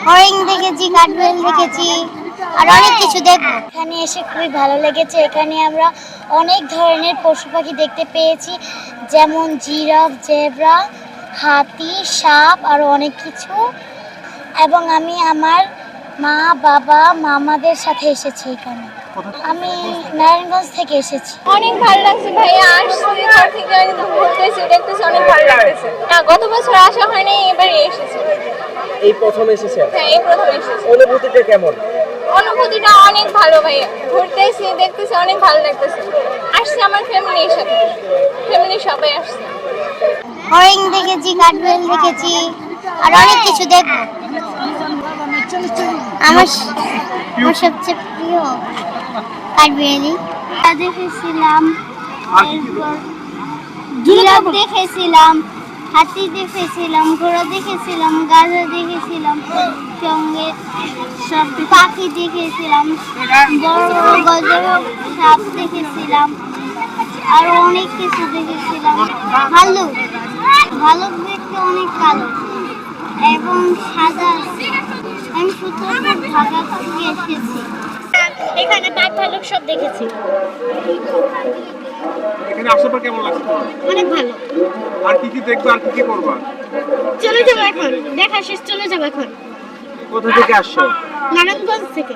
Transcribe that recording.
হরিণ দেখেছি, কাঠবিড়াল দেখেছি, আর অনেক কিছু দেখবো। এখানে এসে খুবই ভালো লেগেছে। এখানে আমরা অনেক ধরনের পশু পাখি দেখতে পেয়েছি, যেমন জিরাফ, জেব্রা, হাতি, সাপ আর অনেক কিছু। এবং আমি আমার মা, বাবা, মামাদের সাথে এসেছি এখানে। আমি নারায়ণগঞ্জ থেকে এসেছি। অনেক ভালো লাগছে ভাইয়া, আসছি ঘর থেকে ঘুরতেছি, দেখতেছি, অনেক ভালো লাগতেছে। গত বছর আসা হয়নি, এবারে এসেছি। এই প্রথম এসেছেন? হ্যাঁ, এই প্রথম এসেছি। অনুভূতিটা কেমন? অনুভূতিটা অনেক ভালো ভাইয়া, ঘুরতেছি, দেখতেছি, অনেক ভালো লাগতেছে। আসছি আমার ফ্যামিলির সাথে, ফ্যামিলি সবাই আসছে। হরিণ দেখেছি, কাঠবিড়াল দেখেছি, আর অনেক কিছু দেখবো। আমার সবচেয়ে প্রিয় কাঠবিড়ালি। দেখেছিলাম, জিরাফ দেখেছিলাম, হাতি দেখেছিলাম, ঘোড়া দেখেছিলাম, গাধা দেখেছিলাম, সঙ্গে সব পাখি দেখেছিলাম, বড় গজব সাপ দেখেছিলাম, আরো অনেক কিছু দেখেছিলাম। ভাল্লুক ভাল্লুক দেখতে অনেক কালো এবং সাদা। আমি সুতরাং ঢাকা থেকে এসেছি। এখানে বাঘ ভাল্লুক সব দেখেছি। এখানে আসার পর কেমন লাগছে? অনেক ভালো। আর কি কি দেখবা, আর কি কি করবা? চলে যাবো এখন, দেখা শেষ, চলে যাবো এখন। কোথা থেকে আসছো? নারায়ণগঞ্জ থেকে।